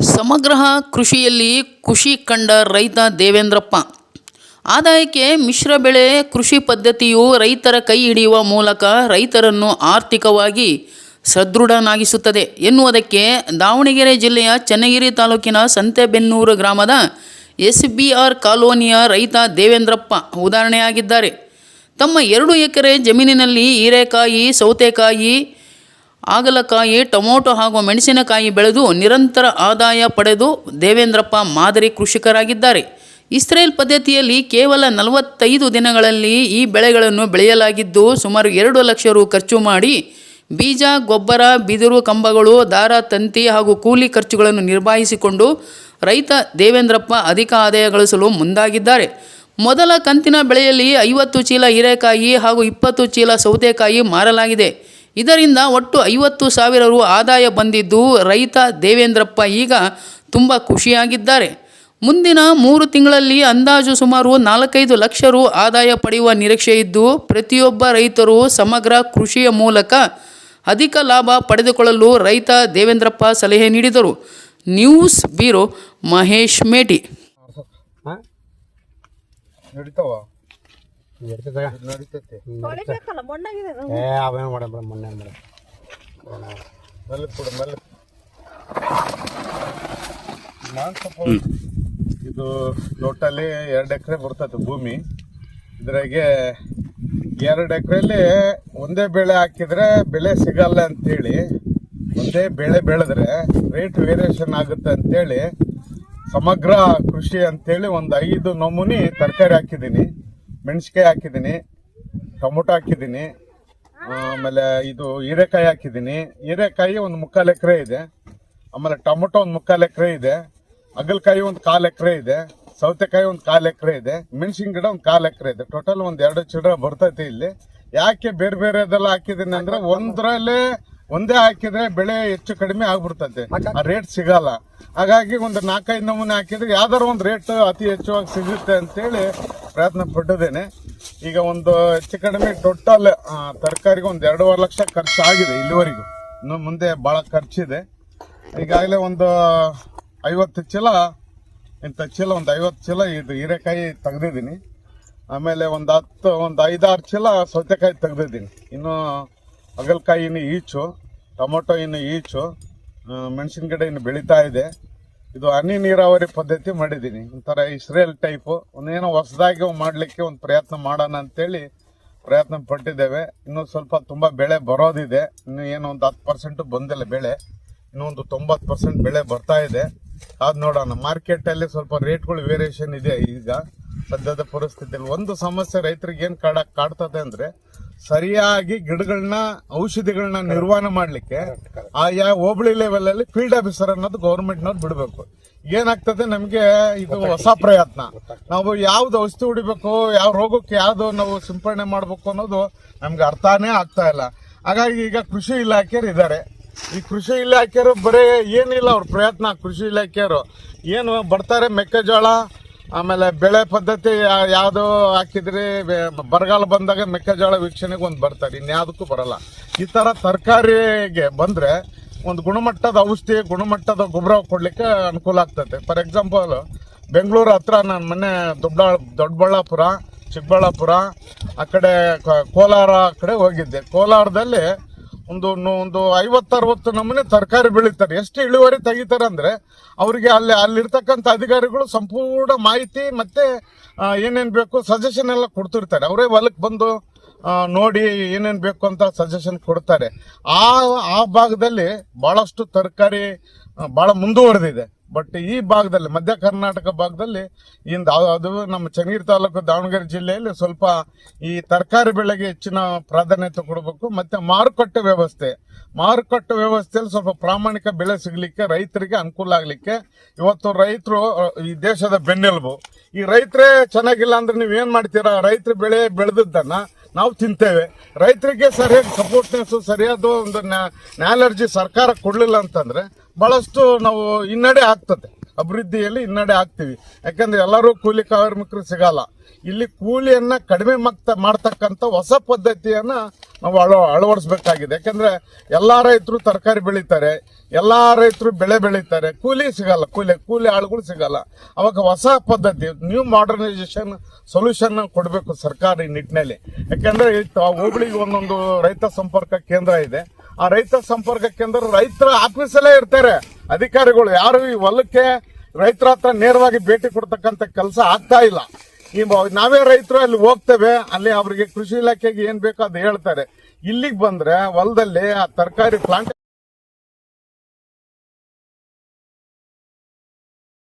ಸಮಗ್ರ ಕೃಷಿಯಲ್ಲಿ ಖುಷಿ ಕಂಡ ರೈತ ದೇವೇಂದ್ರಪ್ಪ. ಆದಾಯಕ್ಕೆ ಮಿಶ್ರ ಬೆಳೆ ಕೃಷಿ ಪದ್ಧತಿಯು ರೈತರ ಕೈ ಹಿಡಿಯುವ ಮೂಲಕ ರೈತರನ್ನು ಆರ್ಥಿಕವಾಗಿ ಸದೃಢನಾಗಿಸುತ್ತದೆ ಎನ್ನುವುದಕ್ಕೆ ದಾವಣಗೆರೆ ಜಿಲ್ಲೆಯ ಚನ್ನಗಿರಿ ತಾಲೂಕಿನ ಸಂತೆಬೆನ್ನೂರು ಗ್ರಾಮದ SBR ಕಾಲೋನಿಯ ರೈತ ದೇವೇಂದ್ರಪ್ಪ ಉದಾಹರಣೆಯಾಗಿದ್ದಾರೆ. ತಮ್ಮ 2 ಎಕರೆ ಜಮೀನಿನಲ್ಲಿ ಹೀರೆಕಾಯಿ, ಸೌತೆಕಾಯಿ, ಹಾಗಲಕಾಯಿ, ಟೊಮೊಟೊ ಹಾಗೂ ಮೆಣಸಿನಕಾಯಿ ಬೆಳೆದು ನಿರಂತರ ಆದಾಯ ಪಡೆದು ದೇವೇಂದ್ರಪ್ಪ ಮಾದರಿ ಕೃಷಿಕರಾಗಿದ್ದಾರೆ. ಇಸ್ರೇಲ್ ಪದ್ಧತಿಯಲ್ಲಿ ಕೇವಲ 45 ದಿನಗಳಲ್ಲಿ ಈ ಬೆಳೆಗಳನ್ನು ಬೆಳೆಯಲಾಗಿದ್ದು ಸುಮಾರು 2 ಲಕ್ಷ ರು ಖರ್ಚು ಮಾಡಿ ಬೀಜ, ಗೊಬ್ಬರ, ಬಿದಿರು ಕಂಬಗಳು, ದಾರ, ತಂತಿ ಹಾಗೂ ಕೂಲಿ ಖರ್ಚುಗಳನ್ನು ನಿರ್ವಹಿಸಿಕೊಂಡು ರೈತ ದೇವೇಂದ್ರಪ್ಪ ಅಧಿಕ ಆದಾಯ ಗಳಿಸಲು ಮುಂದಾಗಿದ್ದಾರೆ. ಮೊದಲ ಕಂತಿನ ಬೆಳೆಯಲ್ಲಿ 50 ಚೀಲ ಹೀರೆಕಾಯಿ ಹಾಗೂ 20 ಚೀಲ ಸೌತೆಕಾಯಿ ಮಾರಲಾಗಿದೆ. ಇದರಿಂದ ಒಟ್ಟು 50,000 ರು ಆದಾಯ ಬಂದಿದ್ದು ರೈತ ದೇವೇಂದ್ರಪ್ಪ ಈಗ ತುಂಬ ಖುಷಿಯಾಗಿದ್ದಾರೆ. ಮುಂದಿನ 3 ತಿಂಗಳಲ್ಲಿ ಅಂದಾಜು ಸುಮಾರು 4-5 ಲಕ್ಷ ರು ಆದಾಯ ಪಡೆಯುವ ನಿರೀಕ್ಷೆ ಇದ್ದು ಪ್ರತಿಯೊಬ್ಬ ರೈತರು ಸಮಗ್ರ ಕೃಷಿಯ ಮೂಲಕ ಅಧಿಕ ಲಾಭ ಪಡೆದುಕೊಳ್ಳಲು ರೈತ ದೇವೇಂದ್ರಪ್ಪ ಸಲಹೆ ನೀಡಿದರು. ನ್ಯೂಸ್ ಬ್ಯೂರೋ ಮಹೇಶ್ ಮೇಟಿ. ಇದು ಟೋಟಲಿ 2 ಎಕರೆ ಬರ್ತದೆ ಭೂಮಿ. ಇದ್ರಾಗೆ 2 ಎಕರೆಲಿ ಒಂದೇ ಬೆಳೆ ಹಾಕಿದ್ರೆ ಬೆಲೆ ಸಿಗಲ್ಲ ಅಂತೇಳಿ, ಒಂದೇ ಬೆಳೆ ಬೆಳೆದ್ರೆ ರೇಟ್ ವೇರಿಯೇಷನ್ ಆಗುತ್ತೆ ಅಂತೇಳಿ ಸಮಗ್ರ ಕೃಷಿ ಅಂತೇಳಿ ಒಂದು 5 ನಮೂನಿ ತರಕಾರಿ ಹಾಕಿದ್ದೀನಿ. ಮೆಣಸಿಕಾಯಿ ಹಾಕಿದ್ದೀನಿ, ಟೊಮೊಟೊ ಹಾಕಿದ್ದೀನಿ, ಆಮೇಲೆ ಇದು ಹೀರೆಕಾಯಿ ಹಾಕಿದ್ದೀನಿ. ಹೀರೆಕಾಯಿ ಒಂದು 3/4 ಎಕರೆ ಇದೆ, ಆಮೇಲೆ ಟೊಮೊಟೊ ಒಂದು 3/4 ಎಕರೆ ಇದೆ, ಹಾಗಲಕಾಯಿ ಒಂದು 1/4 ಎಕರೆ ಇದೆ, ಸೌತೆಕಾಯಿ ಒಂದು 1/4 ಎಕರೆ ಇದೆ, ಮೆಣಸಿನ ಗಿಡ ಒಂದು 1/4 ಎಕರೆ ಇದೆ. ಟೋಟಲ್ ಒಂದು 2 ಚಿಲ್ಲರೆ ಬರ್ತೈತೆ. ಇಲ್ಲಿ ಯಾಕೆ ಬೇರೆ ಬೇರೆದೆಲ್ಲ ಹಾಕಿದ್ದೀನಿ ಅಂದ್ರೆ ಒಂದ್ರಲ್ಲೇ ಒಂದೇ ಹಾಕಿದ್ರೆ ಬೆಳೆ ಹೆಚ್ಚು ಕಡಿಮೆ ಆಗ್ಬಿಡ್ತೈತೆ, ಆ ರೇಟ್ ಸಿಗಲ್ಲ. ಹಾಗಾಗಿ ಒಂದು 4-5 ನಮೂನೆ ಹಾಕಿದ್ರೆ ಯಾವ್ದಾರು ಒಂದು ರೇಟ್ ಅತಿ ಹೆಚ್ಚುವಾಗಿ ಸಿಗುತ್ತೆ ಅಂತೇಳಿ ಪ್ರಯತ್ನ ಪಟ್ಟಿದ್ದೇನೆ. ಈಗ ಒಂದು ಹೆಚ್ಚು ಕಡಿಮೆ ಟೋಟಲ್ ತರಕಾರಿಗೆ ಒಂದು 2.5 ಲಕ್ಷ ಖರ್ಚು ಆಗಿದೆ ಇಲ್ಲಿವರೆಗೂ. ಇನ್ನು ಮುಂದೆ ಬಹಳ ಖರ್ಚಿದೆ. ಈಗಾಗಲೇ ಒಂದು 50 ಚೀಲ ಒಂದು 50 ಚೀಲ ಇದು ಹೀರೆಕಾಯಿ ತೆಗ್ದಿದ್ದೀನಿ. ಆಮೇಲೆ ಒಂದು 5-6 ಚೀಲ ಸೌತೆಕಾಯಿ ತೆಗ್ದಿದ್ದೀನಿ. ಇನ್ನು ಹಾಗಲಕಾಯಿ ಇನ್ನು ಈಚು, ಟೊಮೊಟೊ ಇನ್ನು ಈಚು, ಮೆಣಸಿನ ಗಿಡ ಇನ್ನು ಬೆಳೀತಾ ಇದೆ. ಇದು ಹನಿ ನೀರಾವರಿ ಪದ್ಧತಿ ಮಾಡಿದ್ದೀನಿ. ಒಂಥರ ಇಸ್ರೇಲ್ ಟೈಪು ಒಂದೇನೋ ಹೊಸದಾಗಿ ಮಾಡಲಿಕ್ಕೆ ಒಂದು ಪ್ರಯತ್ನ ಮಾಡೋಣ ಅಂತೇಳಿ ಪ್ರಯತ್ನ ಪಟ್ಟಿದ್ದೇವೆ. ಇನ್ನೂ ಸ್ವಲ್ಪ ತುಂಬ ಬೆಳೆ ಬರೋದಿದೆ. ಇನ್ನು ಏನೋ ಒಂದು 10% ಬಂದಿಲ್ಲ ಬೆಳೆ, ಇನ್ನೂ ಒಂದು 90% ಬೆಳೆ ಬರ್ತಾ ಇದೆ. ಅದು ನೋಡೋಣ. ಮಾರ್ಕೆಟಲ್ಲಿ ಸ್ವಲ್ಪ ರೇಟ್ಗಳು ವೇರಿಯೇಷನ್ ಇದೆ ಈಗ ಸದ್ಯದ ಪರಿಸ್ಥಿತಿಯಲ್ಲಿ. ಒಂದು ಸಮಸ್ಯೆ ರೈತರಿಗೆ ಏನು ಕಾಡ್ತದೆ ಅಂದ್ರೆ ಸರಿಯಾಗಿ ಗಿಡಗಳನ್ನ, ಔಷಧಿಗಳನ್ನ ನಿರ್ವಹಣೆ ಮಾಡ್ಲಿಕ್ಕೆ ಆಯಾ ಹೋಬಳಿ ಲೆವೆಲ್ ಅಲ್ಲಿ ಫೀಲ್ಡ್ ಆಫೀಸರ್ ಅನ್ನೋದು ಗೌರ್ಮೆಂಟ್ನವ್ರು ಬಿಡಬೇಕು. ಏನಾಗ್ತದೆ, ನಮ್ಗೆ ಇದು ಹೊಸ ಪ್ರಯತ್ನ. ನಾವು ಯಾವ್ದು ಔಷಧಿ ಹೊಡಿಬೇಕು, ಯಾವ ರೋಗಕ್ಕೆ ಯಾವ್ದು ನಾವು ಸಿಂಪಡಣೆ ಮಾಡ್ಬೇಕು ಅನ್ನೋದು ನಮ್ಗೆ ಅರ್ಥನೇ ಆಗ್ತಾ ಇಲ್ಲ. ಹಾಗಾಗಿ ಈಗ ಕೃಷಿ ಇಲಾಖೆಯರು ಇದ್ದಾರೆ. ಈ ಕೃಷಿ ಇಲಾಖೆಯರು ಬರೀ ಏನಿಲ್ಲ ಅವ್ರ ಪ್ರಯತ್ನ. ಕೃಷಿ ಇಲಾಖೆಯರು ಏನು ಬರ್ತಾರೆ, ಮೆಕ್ಕೆಜೋಳ, ಆಮೇಲೆ ಬೆಳೆ ಪದ್ಧತಿ ಯಾವುದು ಹಾಕಿದ್ರಿ, ಬರಗಾಲ ಬಂದಾಗ ಮೆಕ್ಕೆಜೋಳ ವೀಕ್ಷಣೆಗೆ ಒಂದು ಬರ್ತಾರೆ, ಇನ್ಯಾವುದಕ್ಕೂ ಬರಲ್ಲ. ಈ ಥರ ತರಕಾರಿಗೆ ಬಂದರೆ ಒಂದು ಗುಣಮಟ್ಟದ ಔಷಧಿ, ಗುಣಮಟ್ಟದ ಗೊಬ್ಬರ ಕೊಡಲಿಕ್ಕೆ ಅನುಕೂಲ ಆಗ್ತದೆ. ಫಾರ್ ಎಕ್ಸಾಂಪಲ್ ಬೆಂಗಳೂರು ಹತ್ರ ನಾನು ಮೊನ್ನೆ ದೊಡ್ಡಬಳ್ಳಾಪುರ, ಚಿಕ್ಕಬಳ್ಳಾಪುರ, ಆ ಕಡೆ ಕೋಲಾರ ಕಡೆ ಹೋಗಿದ್ದೆ. ಕೋಲಾರದಲ್ಲಿ ಒಂದು 50-60 ನಮೂನೆ ತರಕಾರಿ ಬೆಳೀತಾರೆ. ಎಷ್ಟು ಇಳುವರಿ ತೆಗಿತಾರೆ ಅಂದ್ರೆ ಅವರಿಗೆ ಅಲ್ಲಿರ್ತಕ್ಕಂಥ ಅಧಿಕಾರಿಗಳು ಸಂಪೂರ್ಣ ಮಾಹಿತಿ ಮತ್ತೆ ಏನೇನು ಬೇಕು ಸಜೆಷನ್ ಎಲ್ಲ ಕೊಡ್ತಿರ್ತಾರೆ. ಅವರೇ ಹೊಲಕ್ಕೆ ಬಂದು ನೋಡಿ ಏನೇನು ಬೇಕು ಅಂತ ಸಜೆಷನ್ ಕೊಡ್ತಾರೆ. ಆ ಭಾಗದಲ್ಲಿ ಬಹಳಷ್ಟು ತರಕಾರಿ ಬಹಳ ಮುಂದುವರೆದಿದೆ. ಬಟ್ ಈ ಭಾಗದಲ್ಲಿ, ಮಧ್ಯ ಕರ್ನಾಟಕ ಭಾಗದಲ್ಲಿ, ಅದು ನಮ್ಮ ಚನ್ನಗಿರಿ ತಾಲೂಕು ದಾವಣಗೆರೆ ಜಿಲ್ಲೆಯಲ್ಲಿ ಸ್ವಲ್ಪ ಈ ತರಕಾರಿ ಬೆಳೆಗೆ ಹೆಚ್ಚಿನ ಪ್ರಾಧಾನ್ಯತೆ ಕೊಡಬೇಕು. ಮತ್ತೆ ಮಾರುಕಟ್ಟೆ ವ್ಯವಸ್ಥೆಯಲ್ಲಿ ಸ್ವಲ್ಪ ಪ್ರಾಮಾಣಿಕ ಬೆಲೆ ಸಿಗಲಿಕ್ಕೆ, ರೈತರಿಗೆ ಅನುಕೂಲ ಆಗ್ಲಿಕ್ಕೆ. ಇವತ್ತು ರೈತರು ಈ ದೇಶದ ಬೆನ್ನೆಲುಬು. ಈ ರೈತರೇ ಚೆನ್ನಾಗಿಲ್ಲ ಅಂದ್ರೆ ನೀವೇನ್ ಮಾಡ್ತೀರಾ? ರೈತರು ಬೆಳೆದದ್ದನ್ನ ನಾವು ತಿಂತೇವೆ. ರೈತರಿಗೆ ಸರಿಯಾಗಿ ಸಪೋರ್ಟ್ನೆಸ್, ಸರಿಯಾದ ಒಂದು ನ್ಯಾಲರ್ಜಿ ಸರ್ಕಾರ ಕೊಡ್ಲಿಲ್ಲ ಅಂತಂದ್ರೆ ಬಹಳಷ್ಟು ನಾವು ಹಿನ್ನಡೆ ಆಗ್ತದೆ. ಅಭಿವೃದ್ಧಿಯಲ್ಲಿ ಹಿನ್ನಡೆ ಆಗ್ತೀವಿ. ಯಾಕಂದ್ರೆ ಎಲ್ಲರೂ ಕೂಲಿ ಕಾರ್ಮಿಕರು ಸಿಗಲ್ಲ. ಇಲ್ಲಿ ಕೂಲಿಯನ್ನ ಕಡಿಮೆ ಮಾಡ್ತಕ್ಕಂಥ ಹೊಸ ಪದ್ಧತಿಯನ್ನ ನಾವು ಅಳವಡಿಸಬೇಕಾಗಿದೆ. ಯಾಕಂದ್ರೆ ಎಲ್ಲಾ ರೈತರು ತರಕಾರಿ ಬೆಳೀತಾರೆ, ಎಲ್ಲಾ ರೈತರು ಬೆಳೆ ಬೆಳೀತಾರೆ, ಕೂಲಿ ಸಿಗಲ್ಲ, ಕೂಲಿ ಆಳುಗಳು ಸಿಗಲ್ಲ. ಅವಾಗ ಹೊಸ ಪದ್ಧತಿ, ನ್ಯೂ ಮಾಡರ್ನೈಸೇಷನ್ ಸೊಲ್ಯೂಷನ್ ಕೊಡಬೇಕು ಸರ್ಕಾರ ಈ ನಿಟ್ಟಿನಲ್ಲಿ. ಯಾಕಂದ್ರೆ ಹೋಬಳಿಗೆ ಒಂದೊಂದು ರೈತ ಸಂಪರ್ಕ ಕೇಂದ್ರ ಇದೆ. ಆ ರೈತ ಸಂಪರ್ಕ ಕೇಂದ್ರ ರೈತರ ಆಫೀಸಲ್ಲೇ ಇರ್ತಾರೆ ಅಧಿಕಾರಿಗಳು. ಯಾರು ಈ ಹೊಲಕ್ಕೆ ರೈತರ ಹತ್ರ ನೇರವಾಗಿ ಭೇಟಿ ಕೊಡ್ತಕ್ಕಂಥ ಕೆಲಸ ಆಗ್ತಾ ಇಲ್ಲ. ನಾವೇ ರೈತರು ಅಲ್ಲಿ ಹೋಗ್ತೇವೆ, ಅಲ್ಲಿ ಅವ್ರಿಗೆ ಕೃಷಿ ಇಲಾಖೆಗೆ ಏನ್ ಬೇಕೋ ಅದು ಹೇಳ್ತಾರೆ. ಇಲ್ಲಿಗೆ ಬಂದ್ರೆ ಹೊಲದಲ್ಲಿ ಆ ತರಕಾರಿ ಪ್ಲಾಂಟ್